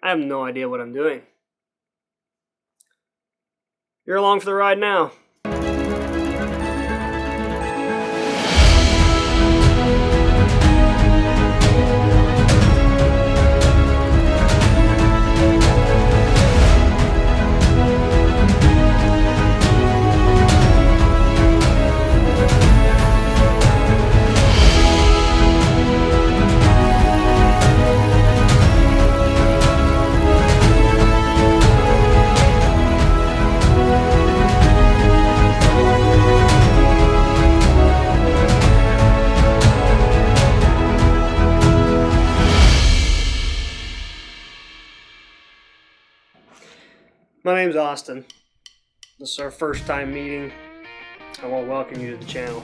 I have no idea what I'm doing. You're along for the ride now. My name's Austin. This is our first time meeting. I want to welcome you to the channel.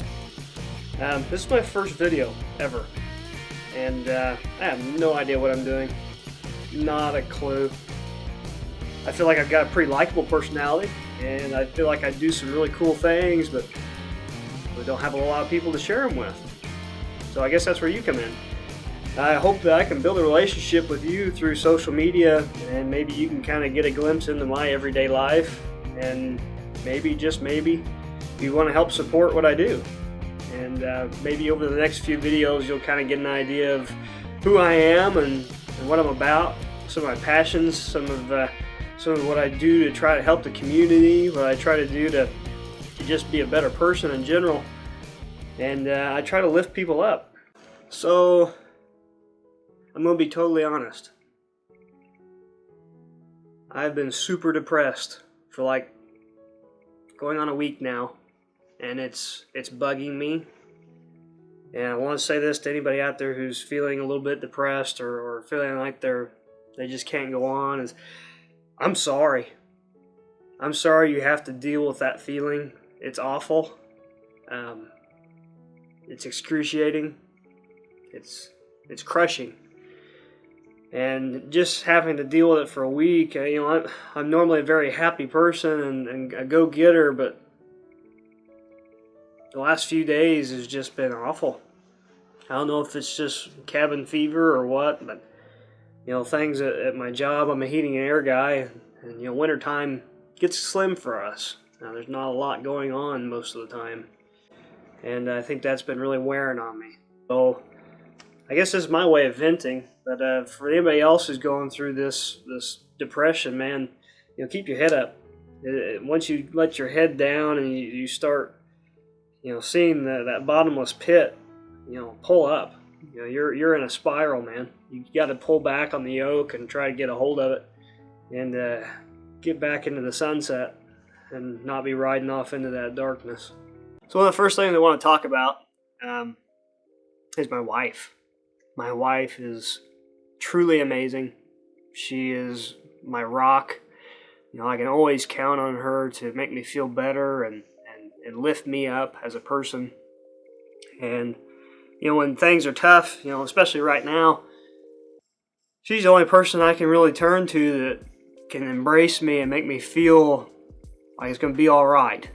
This is my first video ever, and I have no idea what I'm doing. Not a clue. I feel like I've got a pretty likable personality, and I feel like I do some really cool things, but we don't have a lot of people to share them with. So I guess that's where you come in. I hope that I can build a relationship with you through social media, and maybe you can kind of get a glimpse into my everyday life, and maybe, just maybe, you want to help support what I do. And maybe over the next few videos you'll kind of get an idea of who I am and what I'm about, some of my passions, some of what I do to try to help the community, what I try to do to just be a better person in general, and I try to lift people up. So I'm going to be totally honest. I've been super depressed for like going on a week now, and it's bugging me. And I want to say this to anybody out there who's feeling a little bit depressed or feeling like they just can't go on, is I'm sorry. I'm sorry you have to deal with that feeling. It's awful. It's excruciating. It's crushing. And just having to deal with it for a week, I'm normally a very happy person and a go-getter, but the last few days has just been awful. I don't know if it's just cabin fever or what, but things at my job, I'm a heating and air guy, and wintertime gets slim for us. Now there's not a lot going on most of the time, and I think that's been really wearing on me. So I guess this is my way of venting, but for anybody else who's going through this depression, man, keep your head up. Once you let your head down and you start, seeing that bottomless pit, pull up. You're in a spiral, man. You got to pull back on the yoke and try to get a hold of it, and get back into the sunset and not be riding off into that darkness. So one of the first things I want to talk about is my wife. My wife is truly amazing. She is my rock. I can always count on her to make me feel better and lift me up as a person. And, when things are tough, especially right now, she's the only person I can really turn to that can embrace me and make me feel like it's going to be all right.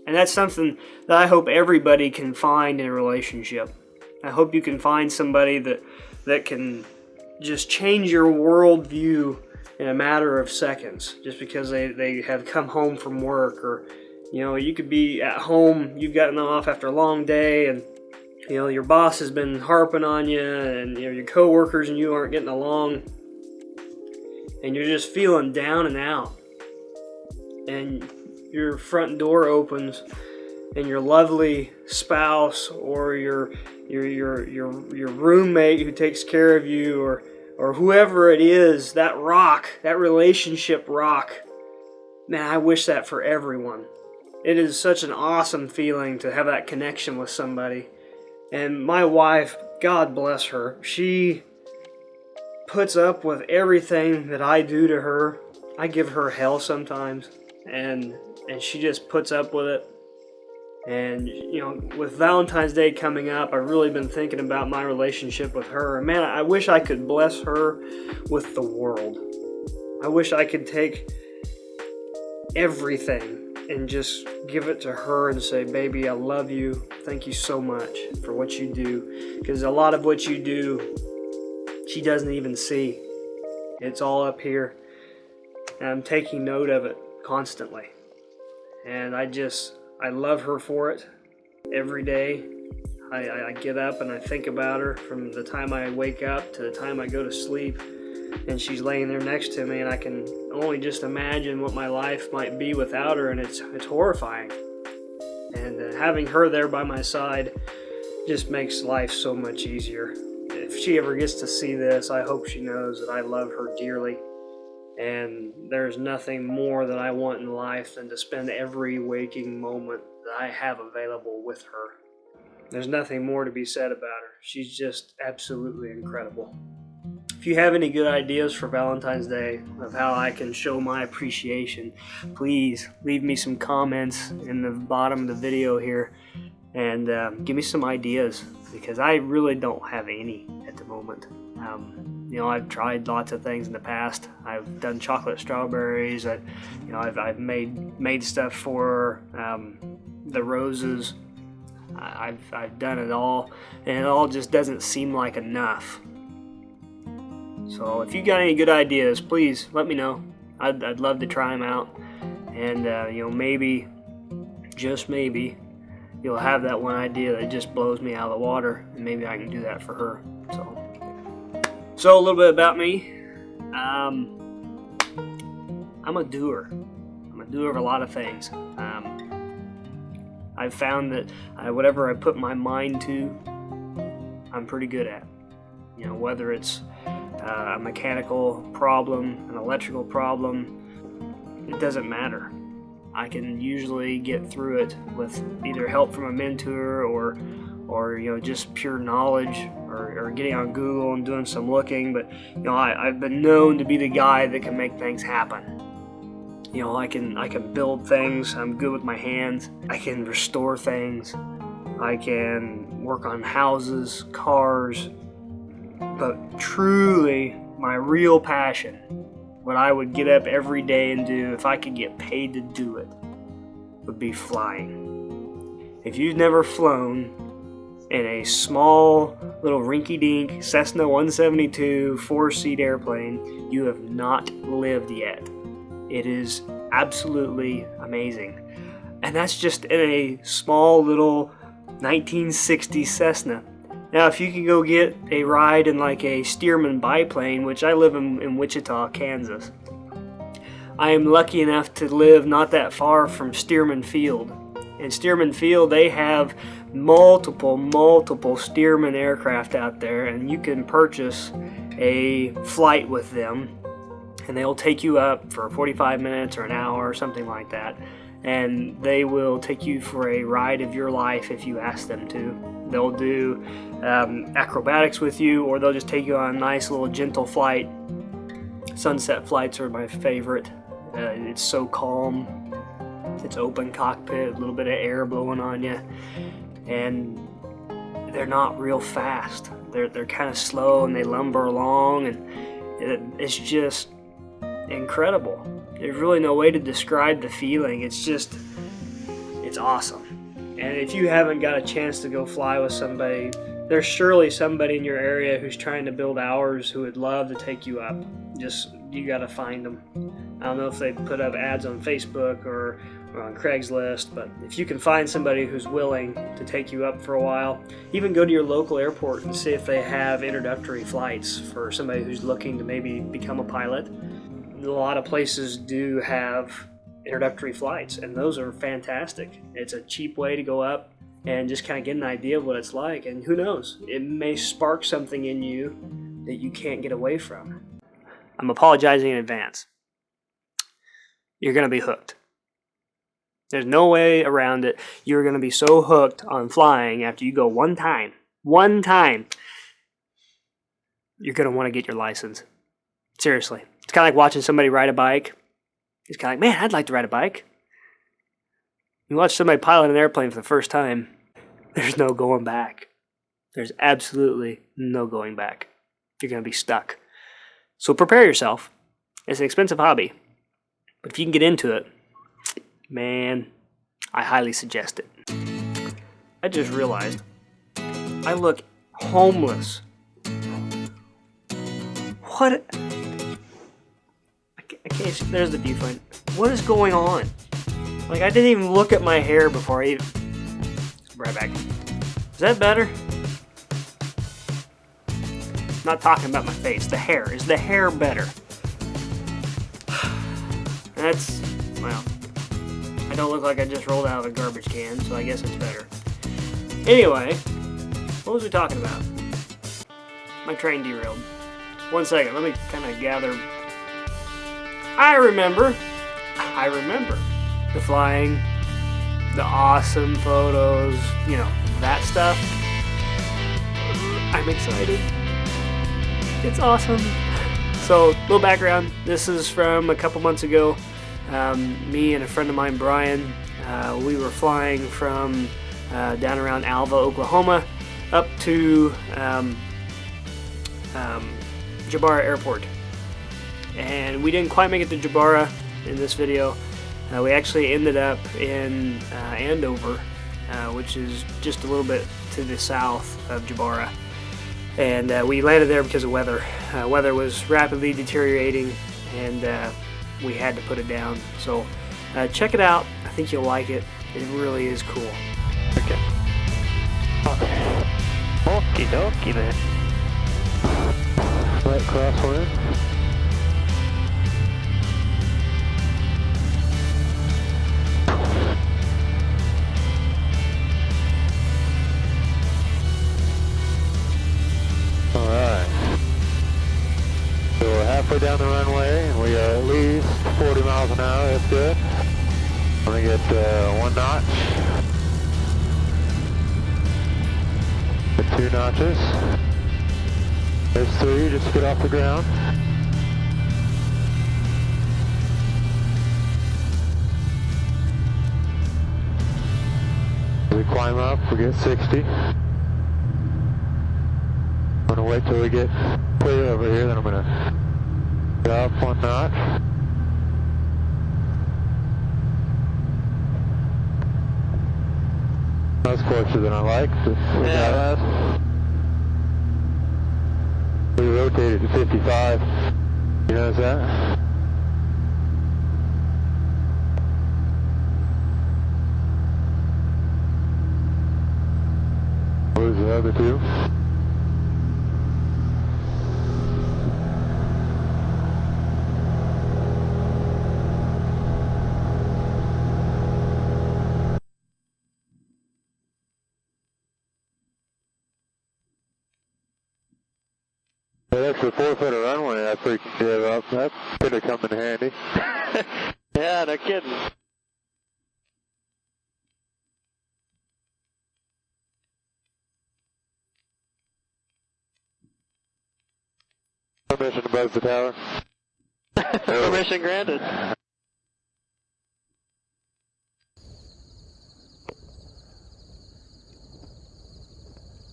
And that's something that I hope everybody can find in a relationship. I hope you can find somebody that can just change your worldview in a matter of seconds, just because they have come home from work, or you could be at home, you've gotten off after a long day, and your boss has been harping on you, and your coworkers and you aren't getting along, and you're just feeling down and out, and your front door opens, and your lovely spouse or your roommate who takes care of you, or whoever it is, that rock, that relationship rock, man, I wish that for everyone. It is such an awesome feeling to have that connection with somebody. And my wife, God bless her, she puts up with everything that I do to her. I give her hell sometimes, and she just puts up with it. And with Valentine's Day coming up, I've really been thinking about my relationship with her. And man, I wish I could bless her with the world. I wish I could take everything and just give it to her and say, baby, I love you. Thank you so much for what you do. Because a lot of what you do, she doesn't even see. It's all up here, and I'm taking note of it constantly. And I love her for it. Every day I get up and I think about her from the time I wake up to the time I go to sleep, and she's laying there next to me, and I can only just imagine what my life might be without her, and it's horrifying. And having her there by my side just makes life so much easier. If she ever gets to see this, I hope she knows that I love her dearly, and there's nothing more that I want in life than to spend every waking moment that I have available with her. There's nothing more to be said about her. She's just absolutely incredible. If you have any good ideas for Valentine's Day of how I can show my appreciation, please leave me some comments in the bottom of the video here, and give me some ideas, because I really don't have any at the moment. I've tried lots of things in the past. I've done chocolate strawberries. I've made stuff for the roses. I've done it all, and it all just doesn't seem like enough. So if you got any good ideas, please let me know. I'd love to try them out, and maybe, just maybe, you'll have that one idea that just blows me out of the water, and maybe I can do that for her. So a little bit about me. I'm a doer. I'm a doer of a lot of things. I've found that whatever I put my mind to, I'm pretty good at. Whether it's a mechanical problem, an electrical problem, it doesn't matter. I can usually get through it with either help from a mentor or just pure knowledge, or getting on Google and doing some looking. But I've been known to be the guy that can make things happen. I can build things. I'm good with my hands. I can restore things. I can work on houses, cars. But truly, my real passion, what I would get up every day and do if I could get paid to do it, would be flying. If you've never flown in a small little rinky-dink Cessna 172 4-seat airplane, you have not lived yet. It is absolutely amazing. And that's just in a small little 1960 Cessna. Now, if you can go get a ride in like a Stearman biplane, which I live in Wichita, Kansas. I am lucky enough to live not that far from Stearman Field. In Stearman Field, they have multiple Stearman aircraft out there, and you can purchase a flight with them, and they'll take you up for 45 minutes or an hour or something like that, and they will take you for a ride of your life if you ask them to. They'll do acrobatics with you, or they'll just take you on a nice little gentle flight. Sunset flights are my favorite. It's so calm. It's open cockpit, a little bit of air blowing on you, and they're not real fast. They're kind of slow, and they lumber along, and it's just incredible. There's really no way to describe the feeling. It's awesome. And if you haven't got a chance to go fly with somebody, there's surely somebody in your area who's trying to build ours who would love to take you up. You got to find them. I don't know if they put up ads on Facebook or on Craigslist, but if you can find somebody who's willing to take you up for a while, even go to your local airport and see if they have introductory flights for somebody who's looking to maybe become a pilot. A lot of places do have introductory flights, and those are fantastic. It's a cheap way to go up and just kind of get an idea of what it's like, and who knows, it may spark something in you that you can't get away from. I'm apologizing in advance. You're going to be hooked. There's no way around it. You're going to be so hooked on flying after you go one time, you're going to want to get your license. Seriously. It's kind of like watching somebody ride a bike. It's kind of like, man, I'd like to ride a bike. You watch somebody pilot an airplane for the first time, there's no going back. There's absolutely no going back. You're going to be stuck. So prepare yourself. It's an expensive hobby. But if you can get into it, man, I highly suggest it. I just realized I look homeless. I can't see. There's the viewfinder. What is going on? Like, I didn't even look at my hair before I even... Right back. Is that better? I'm not talking about my face. The hair. Is the hair better? That's... Well... I don't look like I just rolled out of a garbage can, so I guess it's better. Anyway, what was we talking about? My train derailed. 1 second, let me kind of gather. I remember the flying, the awesome photos, you know, that stuff. I'm excited. It's awesome. So, little background. This is from a couple months ago. Me and a friend of mine, Brian, we were flying from down around Alva, Oklahoma, up to Jabara Airport. And we didn't quite make it to Jabara in this video. We actually ended up in Andover, which is just a little bit to the south of Jabara. And we landed there because of weather. Weather was rapidly deteriorating, and we had to put it down. So check it out. I think you'll like it. It really is cool. Okay. Okie dokie then. Right crosswind. Halfway down the runway, and we are at least 40 miles an hour. That's good. I'm gonna get 1 notch. Get 2 notches. There's 3, just to get off the ground. We climb up, we get 60. I'm gonna wait till we get clear over here, then I'm gonna get up 1 notch. That's closer than I like. Yeah. We rotated to 55. You notice that? Where's the other 2? That extra 4-foot of runway I freaking gave up. That could have come in handy. Yeah, no kidding. Permission to buzz the tower. Permission granted. I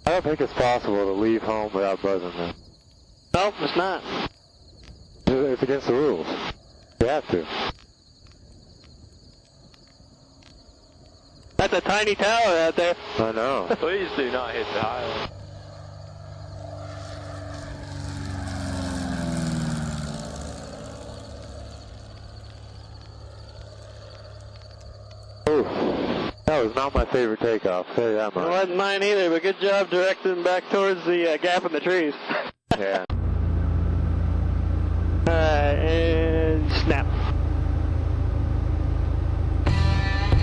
don't think it's possible to leave home without buzzing them. Nope, it's not. It's against the rules. You have to. That's a tiny tower out there. I know. Please do not hit the highway. Ooh, that was not my favorite takeoff. Tell you that much. It wasn't mine either, but good job directing back towards the gap in the trees. Yeah. And snap.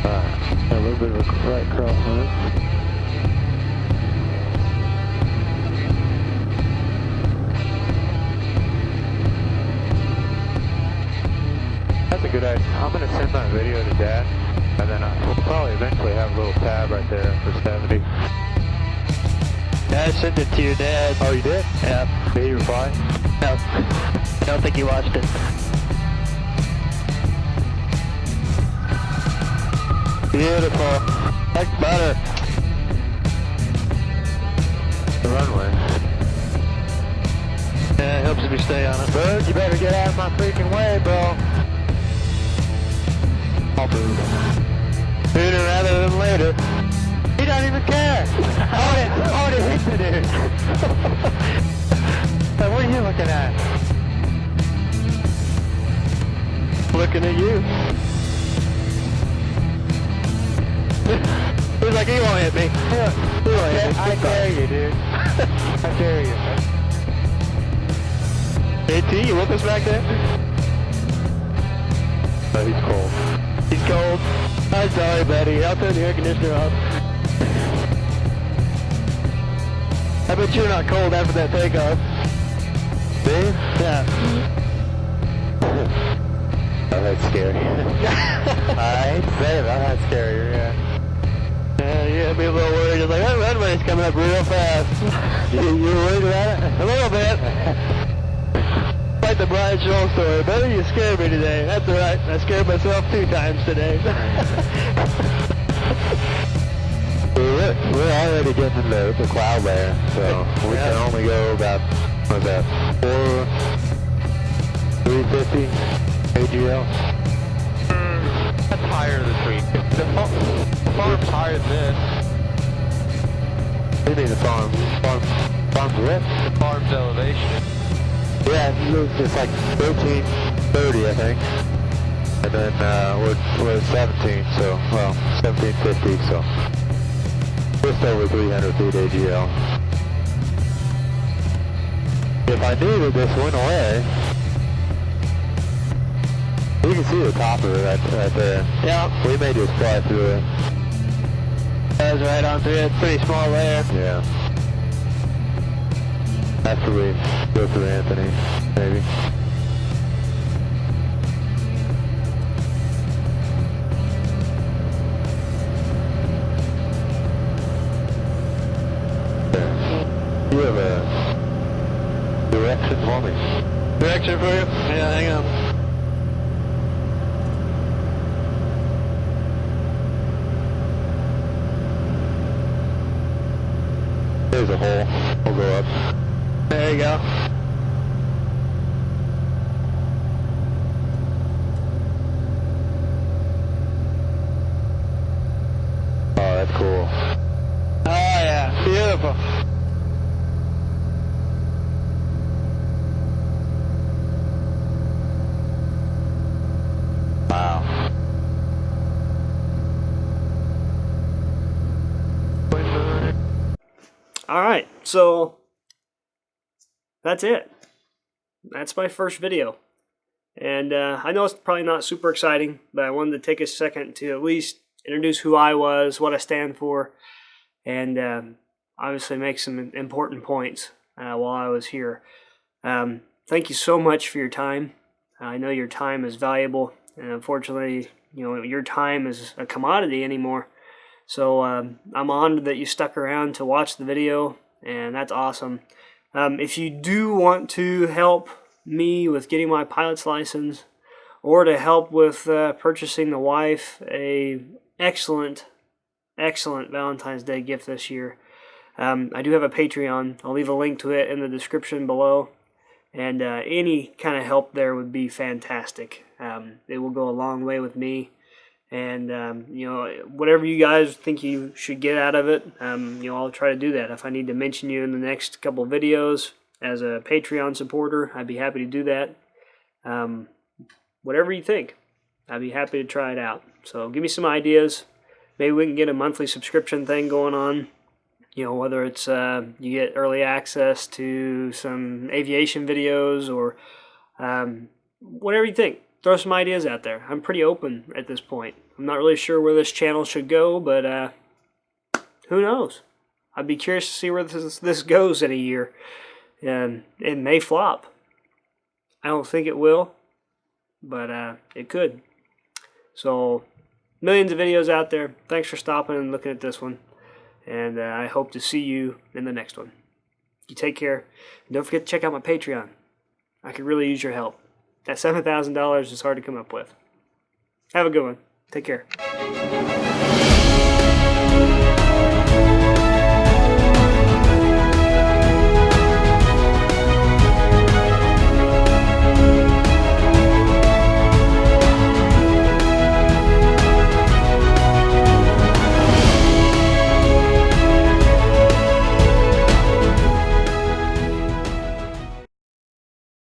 A little bit of a right crosswind. That's a good idea. I'm going to send that video to Dad, and then we'll probably eventually have a little tab right there for 70. I sent it to your dad. Oh, you did? Yeah. Did he reply? No. I don't think he watched it. Beautiful. That's better. The runway. Yeah, it helps if you stay on it. Bud, you better get out of my freaking way, bro. I'll move. Sooner rather than later. He don't even care. I already hit the dude. Hey, what are you looking at? looking at you. He's like, he won't hit me. He won't hit me. I dare you, dude. I dare you. AT, you with us back there? Oh, he's cold. He's cold. I'm sorry, buddy. I'll turn the air conditioner off. I bet you're not cold after that takeoff. Me? Yeah. Oh, that's scary. I hate to say it, that's scarier, yeah. Yeah, be a little worried. It's like, that runway's coming up real fast. You worried about it? A little bit. Like the Brian Scholl story. Better you scared me today. That's alright. I scared myself 2 times today. We're already getting into the cloud layer, so we can only go about, what's that, 350 AGL? That's higher than 350. The farm's higher than this. What do you mean the farm's what? The farm's elevation. Yeah, it's like 1330, I think. And then we're at 17, so, well, 1750, so just over 300 feet AGL. If I knew that this went away, you can see the top of it right there. Yeah. We may just fly through it. That was right on through it. Pretty small layer. Yeah. After we go through Anthony, maybe. You have a direction for me? Direction for you? Yeah, hang on. There's a hole. We'll go up. There you go. Oh, that's cool. Oh yeah, beautiful. Wow. All right, so that's it. That's my first video. And I know it's probably not super exciting, but I wanted to take a second to at least introduce who I was, what I stand for, and obviously make some important points while I was here. Thank you so much for your time. I know your time is valuable, and unfortunately, your time is a commodity anymore. So I'm honored that you stuck around to watch the video, and that's awesome. If you do want to help me with getting my pilot's license, or to help with purchasing the wife a excellent Valentine's Day gift this year, I do have a Patreon. I'll leave a link to it in the description below, and any kind of help there would be fantastic. It will go a long way with me. And, whatever you guys think you should get out of it, I'll try to do that. If I need to mention you in the next couple of videos as a Patreon supporter, I'd be happy to do that. Whatever you think, I'd be happy to try it out. So give me some ideas. Maybe we can get a monthly subscription thing going on. Whether it's you get early access to some aviation videos or whatever you think. Throw some ideas out there. I'm pretty open at this point. I'm not really sure where this channel should go, but who knows? I'd be curious to see where this goes in a year. And it may flop. I don't think it will, but it could. So, millions of videos out there. Thanks for stopping and looking at this one. And I hope to see you in the next one. You take care. And don't forget to check out my Patreon. I could really use your help. That $7,000 is hard to come up with. Have a good one. Take care.